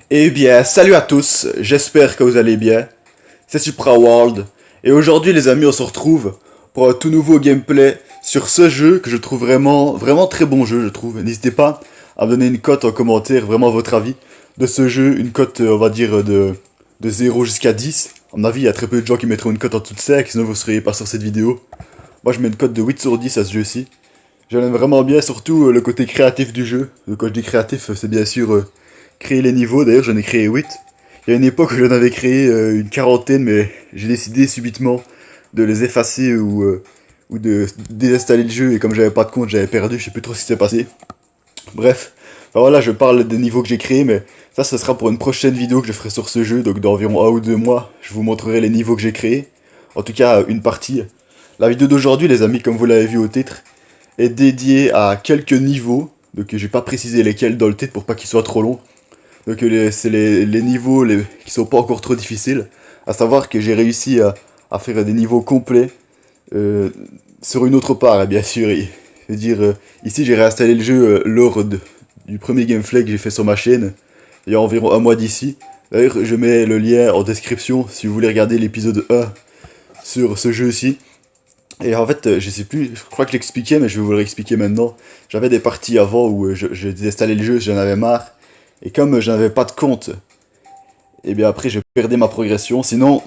Eh bien, salut à tous, j'espère que vous allez bien. C'est Supra World. Et aujourd'hui, les amis, on se retrouve pour un tout nouveau gameplay sur ce jeu que je trouve vraiment très bon jeu, je trouve. N'hésitez pas à me donner une cote en commentaire, vraiment votre avis de ce jeu. Une cote, on va dire, de 0 jusqu'à 10. À mon avis, il y a très peu de gens qui mettront une cote en dessous de 5, sinon vous seriez pas sur cette vidéo. Moi, je mets une cote de 8 sur 10 à ce jeu-ci. J'aime vraiment bien, surtout le côté créatif du jeu. Quand je dis créatif, c'est bien sûr créer les niveaux. D'ailleurs, j'en ai créé 8. Il y a une époque où j'en avais créé une quarantaine, mais j'ai décidé subitement de les effacer ou de désinstaller le jeu. Et comme j'avais pas de compte, j'avais perdu. Je sais plus trop ce qui s'est passé. Bref, enfin, voilà, je parle des niveaux que j'ai créés, mais ça, ce sera pour une prochaine vidéo que je ferai sur ce jeu. Donc, dans environ 1 ou 2 mois, je vous montrerai les niveaux que j'ai créés. En tout cas, une partie. La vidéo d'aujourd'hui, les amis, comme vous l'avez vu au titre, est dédiée à quelques niveaux. Donc, je vais pas préciser lesquels dans le titre pour pas qu'il soit trop long. Donc c'est les niveaux qui sont pas encore trop difficiles. À savoir que j'ai réussi à faire des niveaux complets euh, sur une autre part, hein, bien sûr. Je veux dire, ici j'ai réinstallé le jeu lors du premier gameplay que j'ai fait sur ma chaîne, il y a environ un mois d'ici. D'ailleurs, je mets le lien en description si vous voulez regarder l'épisode 1 sur ce jeu-ci. Et en fait, je sais plus, je crois que je l'expliquais, mais je vais vous le réexpliquer maintenant. J'avais des parties avant où je désinstallais le jeu, j'en avais marre. Et comme je n'avais pas de compte, et bien après je perdais ma progression. Sinon,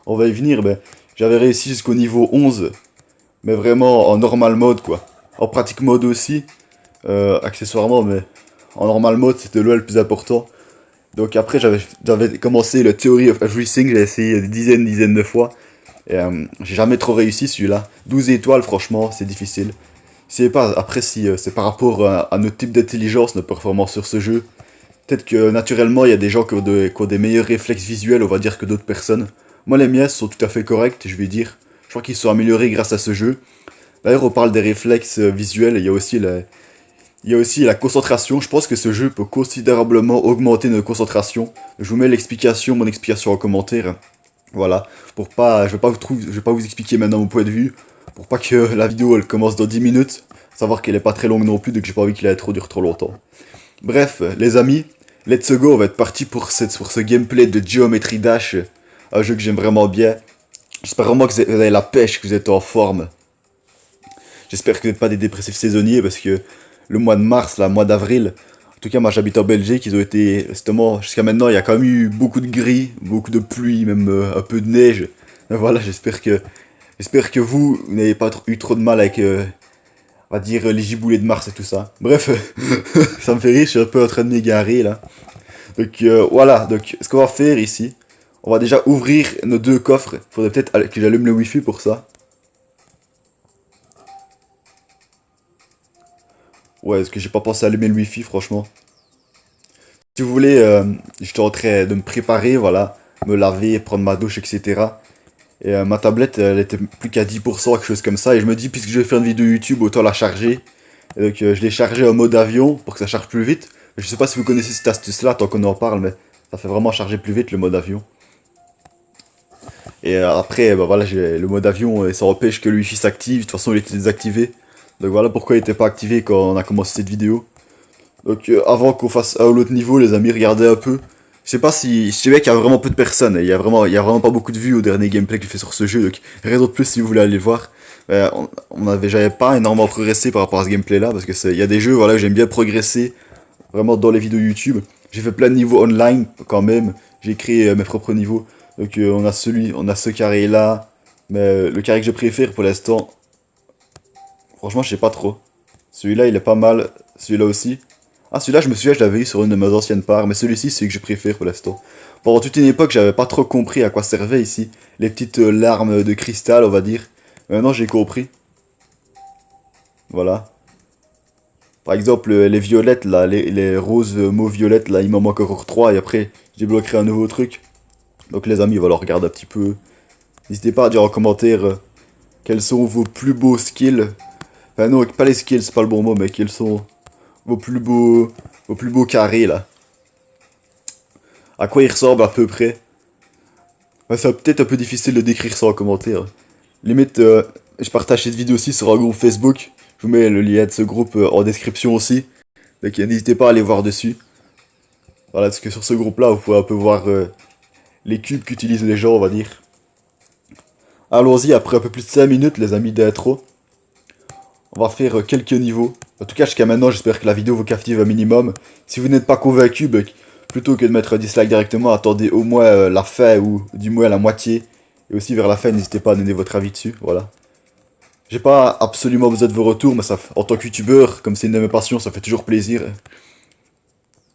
on va y venir, ben, j'avais réussi jusqu'au niveau 11, mais vraiment en normal mode quoi. En pratique mode aussi, accessoirement, mais en normal mode c'était le plus important. Donc après j'avais commencé le Theory of Everything, j'ai essayé des dizaines de fois. Et j'ai jamais trop réussi celui-là. 12 étoiles franchement, c'est difficile. Je sais pas, après si c'est par rapport à notre type d'intelligence, notre performance sur ce jeu. Peut-être que naturellement il y a des gens qui ont des meilleurs réflexes visuels, on va dire, que d'autres personnes. Moi les miens sont tout à fait corrects, je vais dire. Je crois qu'ils sont améliorés grâce à ce jeu. D'ailleurs on parle des réflexes visuels, il y a aussi la concentration. Je pense que ce jeu peut considérablement augmenter notre concentration. Je vous mets mon explication en commentaire. Voilà, pour pas, je vais pas vous expliquer maintenant mon point de vue, pour pas que la vidéo elle commence dans 10 minutes, savoir qu'elle est pas très longue non plus, donc j'ai pas envie qu'elle trop dure trop longtemps. Bref, les amis, let's go, on va être parti pour ce gameplay de Geometry Dash, un jeu que j'aime vraiment bien. J'espère vraiment que vous avez la pêche, que vous êtes en forme. J'espère que vous n'êtes pas des dépressifs saisonniers, parce que le mois de mars, là, le mois d'avril, en tout cas moi j'habite en Belgique, ils ont été, justement, jusqu'à maintenant il y a quand même eu beaucoup de gris, beaucoup de pluie, même un peu de neige. Et voilà, j'espère que vous n'avez pas eu trop de mal avec, on va dire, les giboulées de Mars et tout ça. Bref, ça me fait rire, je suis un peu en train de m'égarer là. Donc voilà, donc ce qu'on va faire ici, on va déjà ouvrir nos 2 coffres. Il faudrait peut-être que j'allume le wifi pour ça. Ouais, est-ce que j'ai pas pensé à allumer le wifi franchement. Si vous voulez, j'étais en train de me préparer, voilà, me laver, prendre ma douche, etc. Et ma tablette, elle était plus qu'à 10%, quelque chose comme ça. Et je me dis, puisque je vais faire une vidéo YouTube, autant la charger. Et donc je l'ai chargée en mode avion pour que ça charge plus vite. Je sais pas si vous connaissez cette astuce-là, tant qu'on en parle, mais ça fait vraiment charger plus vite le mode avion. Et après, bah voilà, le mode avion, ça empêche que le wifi s'active. De toute façon, il était désactivé. Donc voilà pourquoi il était pas activé quand on a commencé cette vidéo. Donc avant qu'on fasse un ou l'autre niveau, les amis, regardez un peu. Je sais pas si... Je sais qu'il y a vraiment peu de personnes. Il y a vraiment pas beaucoup de vues au dernier gameplay que j'ai fait sur ce jeu. Donc rien d'autre plus si vous voulez aller le voir. J'avais pas énormément progressé par rapport à ce gameplay là. Parce que il y a des jeux, voilà, j'aime bien progresser. Vraiment dans les vidéos YouTube. J'ai fait plein de niveaux online quand même. J'ai créé mes propres niveaux. Donc on a ce carré là. Mais le carré que je préfère pour l'instant, franchement je sais pas trop. Celui-là il est pas mal. Celui-là aussi. Ah, celui-là, je me souviens, je l'avais eu sur une de mes anciennes parts, mais celui-ci, c'est celui que je préfère pour l'instant. Pendant toute une époque, j'avais pas trop compris à quoi servaient ici les petites larmes de cristal, on va dire. Maintenant, j'ai compris. Voilà. Par exemple, les violettes, là, les roses mauve violettes, là, il m'en manque encore 3, et après, je débloquerai un nouveau truc. Donc, les amis, voilà, regarde un petit peu. N'hésitez pas à dire en commentaire quels sont vos plus beaux skills. Enfin, non, pas les skills, c'est pas le bon mot, mais quels sont vos plus beaux carrés, là. À quoi ils ressemblent à peu près. Ouais, c'est peut-être un peu difficile de décrire ça en commentaire. Limite, je partage cette vidéo aussi sur un groupe Facebook. Je vous mets le lien de ce groupe en description aussi. Donc n'hésitez pas à aller voir dessus. Voilà, parce que sur ce groupe-là, vous pouvez un peu voir les cubes qu'utilisent les gens, on va dire. Allons-y, après un peu plus de 5 minutes, les amis d'intro. On va faire quelques niveaux. En tout cas, jusqu'à maintenant, j'espère que la vidéo vous captive un minimum. Si vous n'êtes pas convaincu, bah, plutôt que de mettre un dislike directement, attendez au moins la fin ou du moins la moitié. Et aussi vers la fin, n'hésitez pas à donner votre avis dessus, voilà. J'ai pas absolument besoin de vos retours, mais ça, en tant que youtubeur, comme c'est une de mes passions, ça fait toujours plaisir.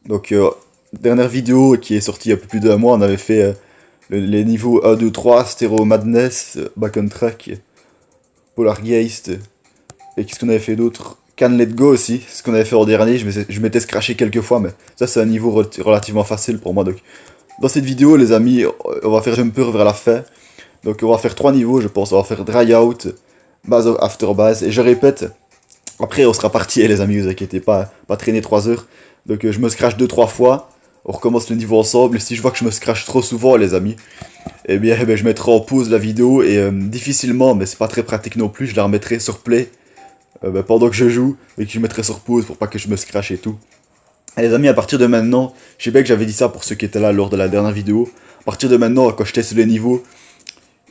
Donc, dernière vidéo qui est sortie il y a un peu plus d'un mois, on avait fait les niveaux 1, 2, 3, Stereo Madness, Back on Track, Polargeist, et qu'est-ce qu'on avait fait d'autre? Can Let Go aussi, ce qu'on avait fait en dernier, je m'étais scratché quelques fois, mais ça c'est un niveau relativement facile pour moi. Donc, dans cette vidéo, les amis, on va faire Jumper vers la fin. Donc on va faire 3 niveaux, je pense. On va faire Dry Out, Base of After Base, et je répète, après on sera parti, les amis, vous inquiétez pas, pas traîner 3 heures. Donc je me scratch 2-3 fois, on recommence le niveau ensemble, et si je vois que je me scratch trop souvent, les amis, eh bien je mettrai en pause la vidéo, et difficilement, mais c'est pas très pratique non plus, je la remettrai sur play pendant que je joue, et que je mettrai sur pause pour pas que je me scratch et tout. Et les amis, à partir de maintenant, je sais bien que j'avais dit ça pour ceux qui étaient là lors de la dernière vidéo, à partir de maintenant, quand je teste les niveaux,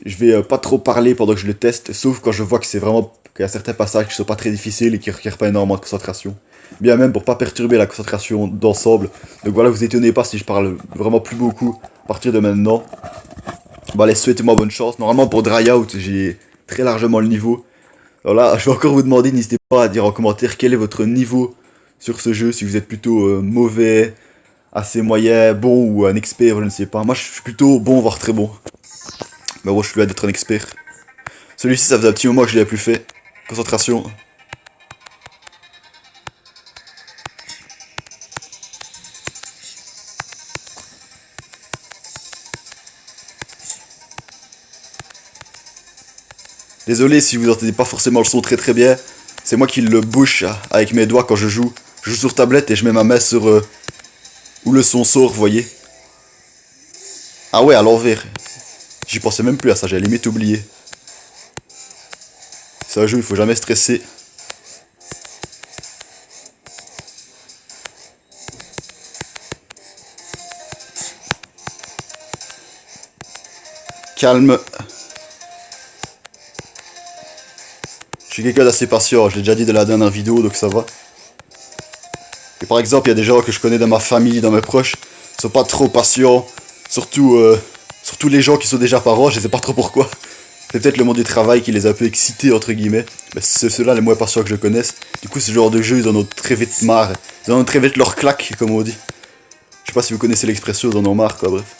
je vais pas trop parler pendant que je le teste, sauf quand je vois que c'est vraiment qu'il y a certains passages qui sont pas très difficiles et qui requièrent pas énormément de concentration. Bien même pour pas perturber la concentration d'ensemble. Donc voilà, vous étonnez pas si je parle vraiment plus beaucoup à partir de maintenant. Bah allez, souhaitez-moi bonne chance. Normalement pour Dry Out, j'ai très largement le niveau. Alors là, je vais encore vous demander, n'hésitez pas à dire en commentaire quel est votre niveau sur ce jeu, si vous êtes plutôt mauvais, assez moyen, bon ou un expert, je ne sais pas. Moi je suis plutôt bon, voire très bon. Mais bon, je suis loin d'être un expert. Celui-ci, ça faisait un petit moment que je l'avais plus fait. Concentration. Désolé si vous entendez pas forcément le son très bien. C'est moi qui le bouche avec mes doigts quand je joue. Je joue sur tablette et je mets ma main sur où le son sort, vous voyez. Ah ouais, à l'envers. J'y pensais même plus à ça, j'avais limite oublié. C'est un jeu, il faut jamais stresser. Calme. Je suis quelqu'un d'assez patient, je l'ai déjà dit dans la dernière vidéo, donc ça va. Et par exemple, il y a des gens que je connais dans ma famille, dans mes proches, qui sont pas trop patients. Surtout les gens qui sont déjà parents, je sais pas trop pourquoi. C'est peut-être le monde du travail qui les a un peu excités, entre guillemets. Mais c'est ceux-là les moins patients que je connaisse. Du coup, ce genre de jeu, ils en ont très vite marre. Ils en ont très vite leur claque, comme on dit. Je sais pas si vous connaissez l'expression, ils en ont marre, quoi, bref.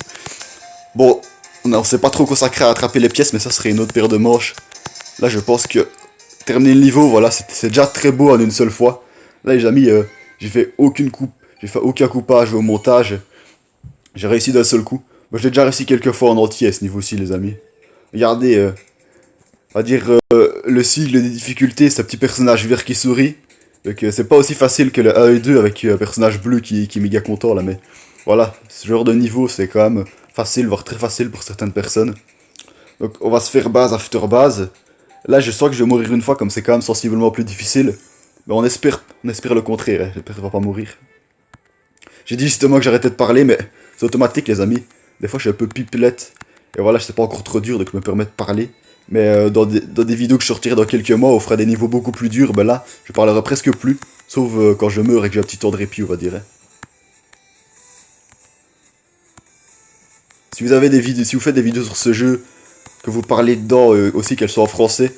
Bon, on s'est pas trop consacré à attraper les pièces, mais ça serait une autre paire de manches. Là, je pense que terminer le niveau, voilà, c'est déjà très beau en une seule fois. Là, les amis, j'ai fait aucune coupe, j'ai fait aucun coupage au montage. J'ai réussi d'un seul coup. Moi, je l'ai déjà réussi quelques fois en entier à ce niveau-ci, les amis. Regardez, on va dire le sigle des difficultés, c'est un petit personnage vert qui sourit. Donc c'est pas aussi facile que le 1 et 2 avec un personnage bleu qui est méga content là, mais voilà, ce genre de niveau c'est quand même facile, voire très facile pour certaines personnes. Donc on va se faire base after base. Là je sens que je vais mourir une fois comme c'est quand même sensiblement plus difficile. Mais on espère le contraire, hein. J'espère qu'on va pas mourir. J'ai dit justement que j'arrêtais de parler, mais c'est automatique les amis. Des fois je suis un peu pipelette. Et voilà, c'est pas encore trop dur, donc je me permets de parler. Mais dans des vidéos que je sortirai dans quelques mois, on fera des niveaux beaucoup plus durs. Ben là, je parlerai presque plus. Sauf quand je meurs et que j'ai un petit temps de répit, on va dire. Hein. Si vous avez des vidéos, si vous faites des vidéos sur ce jeu, que vous parlez dedans, aussi qu'elles soient en français,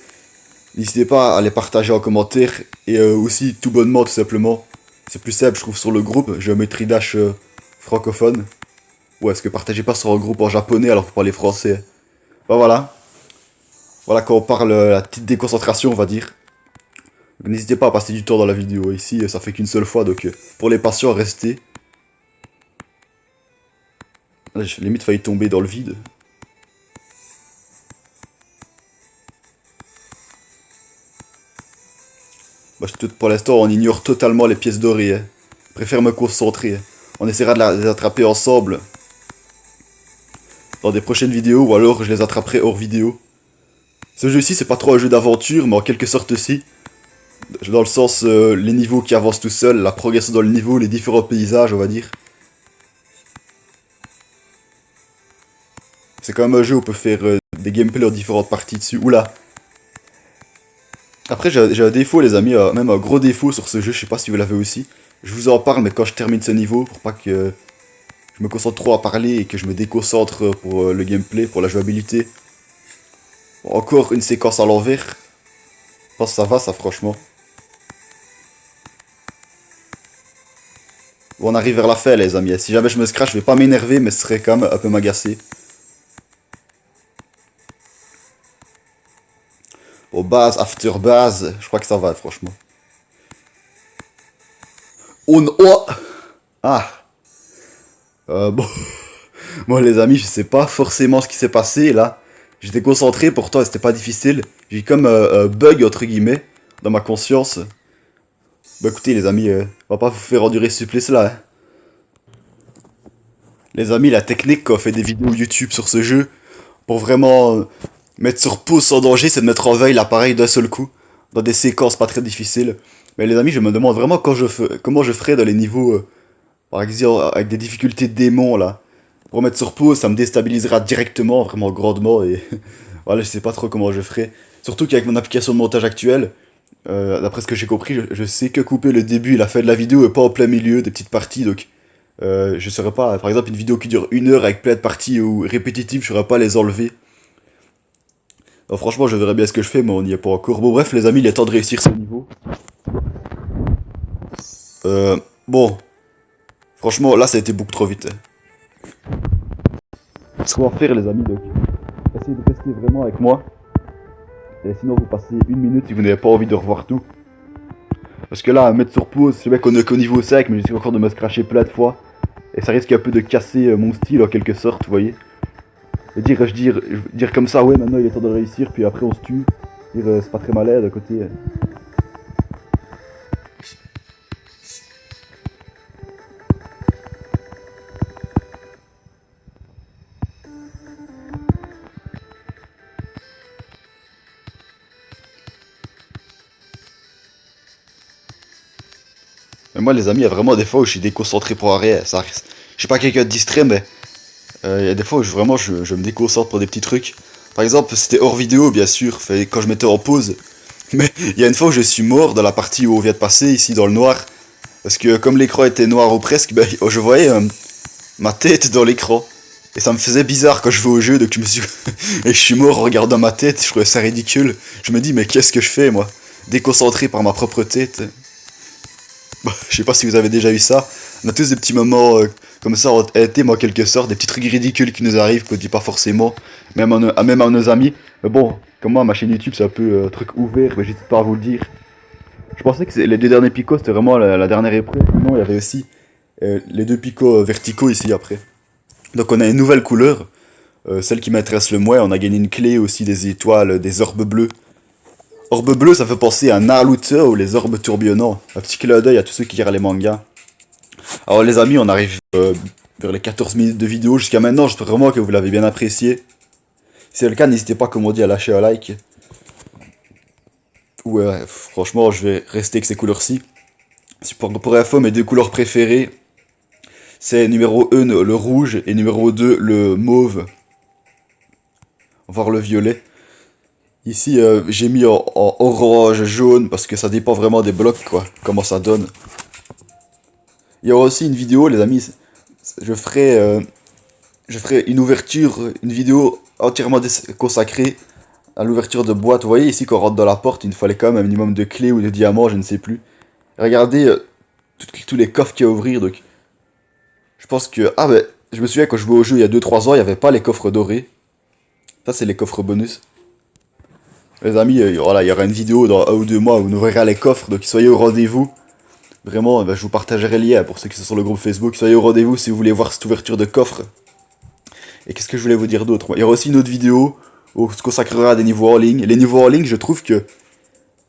n'hésitez pas à les partager en commentaire. Et aussi, tout bonnement, tout simplement. C'est plus simple, je trouve, sur le groupe. Je mets Tridash francophone. Ou est-ce que partagez pas sur un groupe en japonais alors que vous parlez français. Ben voilà. Voilà, quand on parle la petite déconcentration, on va dire. N'hésitez pas à passer du temps dans la vidéo. Ici, ça fait qu'une seule fois, donc pour les patients, restez. Là, j'ai limite failli tomber dans le vide. Bah, pour l'instant, on ignore totalement les pièces dorées. Hein. Je préfère me concentrer. Hein. On essaiera de les attraper ensemble dans des prochaines vidéos, ou alors je les attraperai hors vidéo. Ce jeu-ci, c'est pas trop un jeu d'aventure, mais en quelque sorte si. Dans le sens, les niveaux qui avancent tout seuls, la progression dans le niveau, les différents paysages, on va dire. C'est quand même un jeu où on peut faire des gameplays en différentes parties dessus. Oula. Après, j'ai un défaut, les amis, même un gros défaut sur ce jeu, je sais pas si vous l'avez aussi. Je vous en parle, mais quand je termine ce niveau, pour pas que je me concentre trop à parler et que je me déconcentre pour le gameplay, pour la jouabilité. Bon, encore une séquence à l'envers. Je pense que ça va, ça, franchement. Bon, on arrive vers la fin, les amis. Si jamais je me scratch, je vais pas m'énerver, mais ce serait quand même un peu m'agacer. Au base, after base, je crois que ça va, franchement. Oh non, oh ah bon, moi les amis, je sais pas forcément ce qui s'est passé là. J'étais concentré, pourtant c'était pas difficile. J'ai comme un bug entre guillemets dans ma conscience. Bah écoutez les amis, on va pas vous faire endurer ce supplice là. Hein. Les amis, la technique quand on fait des vidéos YouTube sur ce jeu, pour vraiment mettre sur pause sans danger, c'est de mettre en veille l'appareil d'un seul coup, dans des séquences pas très difficiles. Mais les amis, je me demande vraiment comment je ferais dans les niveaux, par exemple, avec des difficultés de démons là. Pour mettre sur pause, ça me déstabilisera directement, vraiment grandement, et voilà, je sais pas trop comment je ferais. Surtout qu'avec mon application de montage actuelle, d'après ce que j'ai compris, je sais que couper le début et la fin de la vidéo et pas en plein milieu des petites parties, donc je saurais pas, par exemple une vidéo qui dure 1 heure avec plein de parties ou répétitives, je saurais pas les enlever. Alors, franchement, je verrai bien ce que je fais, mais on n'y est pas encore. Bon, bref, les amis, il est temps de réussir ce niveau. Bon, franchement, là, ça a été beaucoup trop vite. Ce qu'on va faire, les amis, donc, essayez de rester vraiment avec moi. Et sinon, vous passez 1 minute si vous n'avez pas envie de revoir tout. Parce que là, mettre sur pause, c'est vrai qu'on est qu'au niveau 5, mais j'essaie encore de me scratcher plein de fois. Et ça risque un peu de casser mon style en quelque sorte, vous voyez. Et dire comme ça, ouais, maintenant il est temps de réussir, puis après on se tue. Dire c'est pas très malin d'un côté. Mais moi, les amis, il y a vraiment des fois où je suis déconcentré pour rien. Je suis pas quelqu'un de distrait, mais il y a des fois où je me déconcentre pour des petits trucs. Par exemple, c'était hors vidéo, bien sûr, quand je mettais en pause. Mais il y a une fois où je suis mort dans la partie où on vient de passer, ici dans le noir. Parce que comme l'écran était noir ou presque, ben, je voyais ma tête dans l'écran. Et ça me faisait bizarre quand je vais au jeu, donc je me suis... et je suis mort en regardant ma tête, je trouvais ça ridicule. Je me dis, mais qu'est-ce que je fais, moi? Déconcentré par ma propre tête. Bah, je sais pas si vous avez déjà eu ça. On a tous des petits moments comme ça en été, en quelque sorte, des petits trucs ridicules qui nous arrivent, qu'on dit pas forcément, même à nos amis. Mais bon, comme moi, ma chaîne YouTube, c'est un peu truc ouvert, mais j'hésite pas à vous le dire. Je pensais que les 2 derniers picots, c'était vraiment la dernière épreuve. Non, il y avait aussi les 2 picots verticaux ici après. Donc on a une nouvelle couleur, celle qui m'intéresse le moins. On a gagné une clé aussi, des étoiles, des orbes bleues. Orbes bleues, ça fait penser à Naruto ou les orbes tourbillonnants. Un petit clin d'œil à tous ceux qui regardent les mangas. Alors les amis, on arrive vers les 14 minutes de vidéo. Jusqu'à maintenant, j'espère vraiment que vous l'avez bien apprécié. Si c'est le cas, n'hésitez pas, comme on dit, à lâcher un like. Ouais, franchement, je vais rester avec ces couleurs-ci. Pour info, mes 2 couleurs préférées, c'est numéro 1 le rouge et numéro 2 le mauve, voire le violet. Ici, j'ai mis en orange, jaune, parce que ça dépend vraiment des blocs, quoi, comment ça donne. Il y aura aussi une vidéo, les amis, je ferai une vidéo entièrement consacrée à l'ouverture de boîte. Vous voyez ici, quand on rentre dans la porte, il nous fallait quand même un minimum de clés ou de diamants, je ne sais plus. Regardez tous les coffres qu'il y a à ouvrir, donc je pense que... Ah ben, je me souviens quand je jouais au jeu il y a 2-3 ans, il n'y avait pas les coffres dorés. Ça, c'est les coffres bonus. Les amis, voilà, il y aura une vidéo dans 1 ou 2 mois où on ouvrira les coffres, donc soyez au rendez-vous. Vraiment, je vous partagerai le lien pour ceux qui sont sur le groupe Facebook. Soyez au rendez-vous si vous voulez voir cette ouverture de coffre. Et qu'est-ce que je voulais vous dire d'autre? Il y aura aussi une autre vidéo où on se consacrera à des niveaux en ligne. Les niveaux en ligne, je trouve que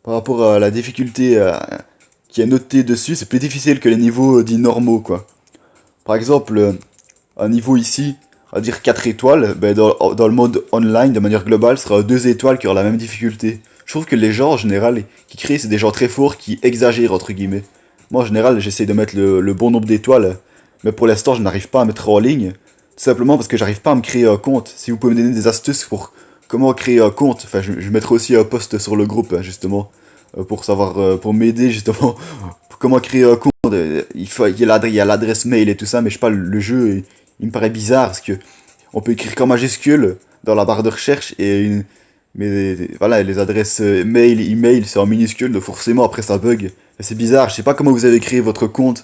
par rapport à la difficulté qui est notée dessus, c'est plus difficile que les niveaux dits normaux, quoi. Par exemple, un niveau ici, on va dire 4 étoiles, ben dans le mode online, de manière globale, sera 2 étoiles qui auront la même difficulté. Je trouve que les gens, en général, qui créent, c'est des gens très forts qui exagèrent, entre guillemets. Moi, en général, j'essaie de mettre le bon nombre d'étoiles, mais pour l'instant, je n'arrive pas à mettre en ligne. Tout simplement parce que j'arrive pas à me créer un compte. Si vous pouvez me donner des astuces pour comment créer un compte, enfin je mettrai aussi un post sur le groupe, hein, justement, pour savoir, pour m'aider justement, pour comment créer un compte. Il y a l'adresse mail et tout ça, mais je sais pas, le jeu, il me paraît bizarre parce que on peut écrire qu'en majuscule dans la barre de recherche mais voilà, les adresses mail, email, c'est en minuscule, donc forcément après ça bug. C'est bizarre, je sais pas comment vous avez créé votre compte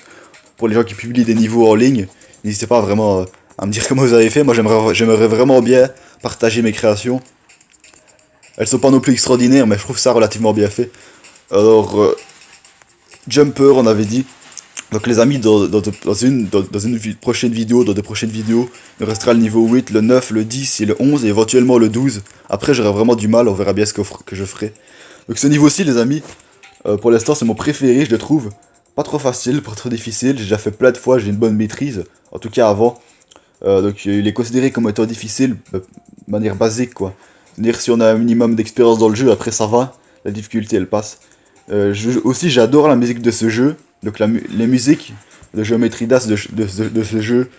pour les gens qui publient des niveaux en ligne. N'hésitez pas vraiment à me dire comment vous avez fait. Moi j'aimerais vraiment bien partager mes créations. Elles sont pas non plus extraordinaires, mais je trouve ça relativement bien fait. Alors, Jumper, on avait dit. Donc les amis, dans une prochaine vidéo, dans de prochaines vidéos, il restera le niveau 8, le 9, le 10 et le 11 et éventuellement le 12. Après j'aurai vraiment du mal, on verra bien ce que je ferai. Donc ce niveau-ci les amis, pour l'instant c'est mon préféré, je le trouve. Pas trop facile, pas trop difficile, j'ai déjà fait plein de fois, j'ai une bonne maîtrise, en tout cas avant. Donc il est considéré comme étant difficile, de manière basique quoi. C'est-à-dire si on a un minimum d'expérience dans le jeu, après ça va, la difficulté elle passe. Aussi j'adore la musique de ce jeu, donc les musiques de Geometry Dash de ce jeu,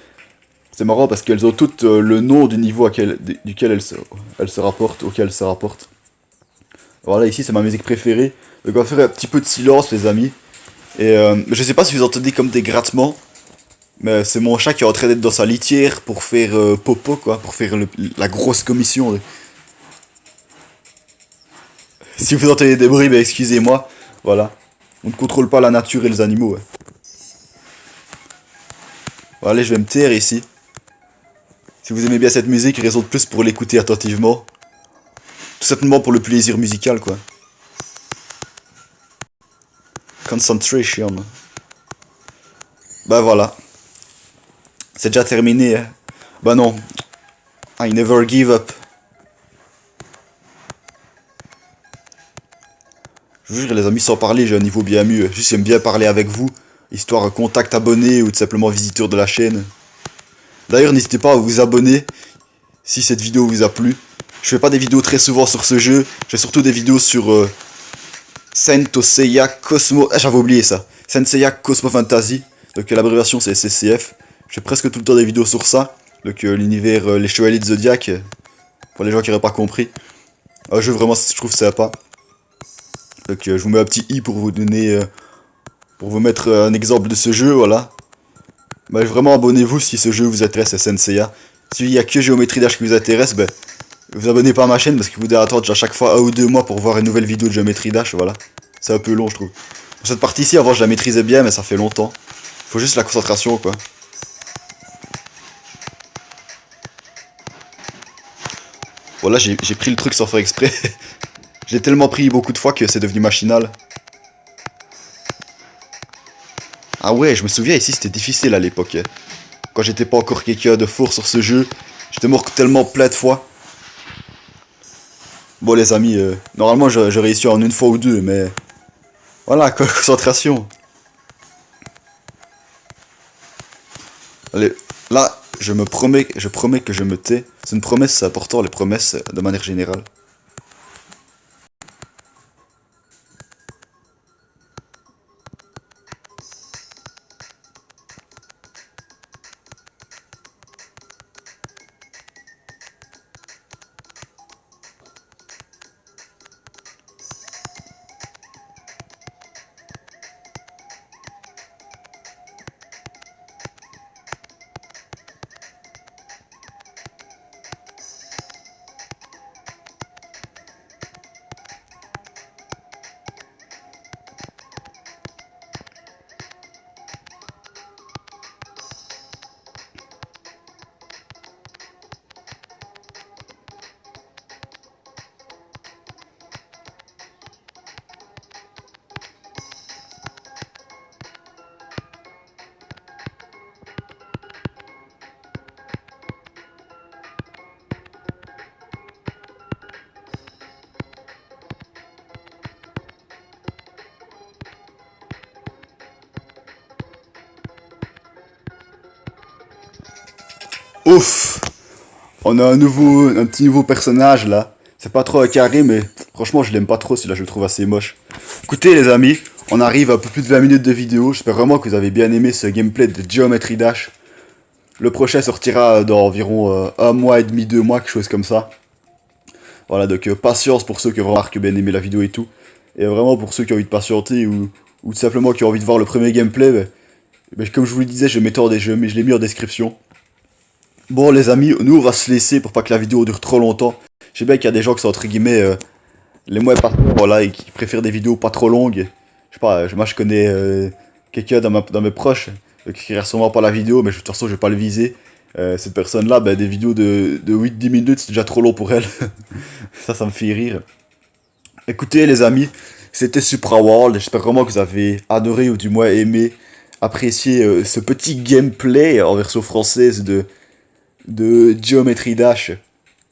c'est marrant parce qu'elles ont toutes le nom du niveau duquel elles se rapportent, auquel elles se rapportent. Voilà, ici c'est ma musique préférée. Donc on va faire un petit peu de silence les amis. Et je sais pas si vous entendez comme des grattements, mais c'est mon chat qui est en train d'être dans sa litière pour faire popo quoi, pour faire la grosse commission. Si vous entendez des bruits, bah excusez-moi. Voilà. On ne contrôle pas la nature et les animaux. Ouais. Bon, allez, je vais me taire ici. Si vous aimez bien cette musique, raison de plus pour l'écouter attentivement. Tout simplement pour le plaisir musical, quoi. Concentration. Bah voilà. C'est déjà terminé. Hein. Bah non. I never give up. Je vous jure les amis, sans parler, j'ai un niveau bien mieux. Juste j'aime bien parler avec vous. Histoire contact abonné ou tout simplement visiteur de la chaîne. D'ailleurs n'hésitez pas à vous abonner si cette vidéo vous a plu. Je fais pas des vidéos très souvent sur ce jeu. Je fais surtout des vidéos sur Saint Seiya Cosmo... Ah j'avais oublié ça. Saint Seiya Cosmo Fantasy. Donc l'abréviation c'est SCF. Je fais presque tout le temps des vidéos sur ça. Donc l'univers, les Chevaliers de Zodiac. Pour les gens qui n'auraient pas compris. Un jeu vraiment je trouve sympa. Donc je vous mets un petit i pour vous donner... pour vous mettre un exemple de ce jeu, voilà. Bah, vraiment abonnez-vous si ce jeu vous intéresse, Saint Seiya. S'il y a que Géométrie Dash qui vous intéresse, ben, vous abonnez pas à ma chaîne parce que vous devez attendre à chaque fois 1 ou 2 mois pour voir une nouvelle vidéo de Géométrie Dash, voilà. C'est un peu long, je trouve. Cette partie-ci, avant, je la maîtrisais bien, mais ça fait longtemps. Faut juste la concentration, quoi. Voilà, j'ai pris le truc sans faire exprès. J'ai tellement pris beaucoup de fois que c'est devenu machinal. Ah ouais, je me souviens ici, c'était difficile à l'époque. Hein. Quand j'étais pas encore quelqu'un de fort sur ce jeu, j'étais mort tellement plein de fois. Bon les amis, normalement je réussi en une fois ou deux, mais... Voilà, quoi, concentration. Allez, là, je promets que je me tais. C'est une promesse, c'est important, les promesses, de manière générale. Ouf! On a un petit nouveau personnage là. C'est pas trop un carré, mais franchement, je l'aime pas trop. Celui-là, je le trouve assez moche. Écoutez, les amis, on arrive à un peu plus de 20 minutes de vidéo. J'espère vraiment que vous avez bien aimé ce gameplay de Geometry Dash. Le prochain sortira dans environ un mois et demi, 2 mois, quelque chose comme ça. Voilà, donc patience pour ceux qui ont vraiment bien aimé la vidéo et tout. Et vraiment pour ceux qui ont envie de patienter ou tout simplement qui ont envie de voir le premier gameplay, comme je vous le disais, je l'ai mis en description. Bon les amis, nous on va se laisser pour pas que la vidéo dure trop longtemps. Je sais bien qu'il y a des gens qui sont entre guillemets les moins patients, voilà, et qui préfèrent des vidéos pas trop longues. Je sais pas, moi je connais quelqu'un dans mes proches qui regarde sûrement pas la vidéo, mais de toute façon je vais pas le viser. Cette personne-là, des vidéos de 8-10 minutes, c'est déjà trop long pour elle. Ça me fait rire. Écoutez les amis, c'était Supra World, j'espère vraiment que vous avez adoré ou du moins aimé, apprécié ce petit gameplay en version française de Geometry Dash.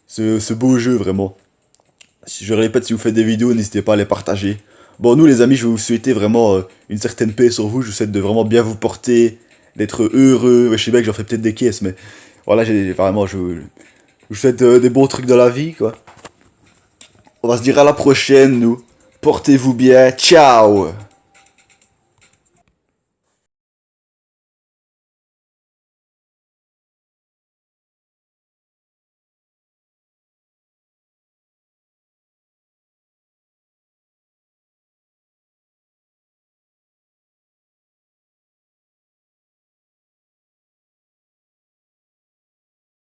Ce beau jeu vraiment. Si je répète, si vous faites des vidéos, n'hésitez pas à les partager. Bon, nous les amis, je vais vous souhaiter vraiment une certaine paix sur vous. Je vous souhaite de vraiment bien vous porter, d'être heureux. Ouais, je sais bien que j'en fais peut-être des caisses, mais voilà, vraiment, je vous souhaite des bons trucs dans la vie, quoi. On va se dire à la prochaine, nous. Portez-vous bien. Ciao!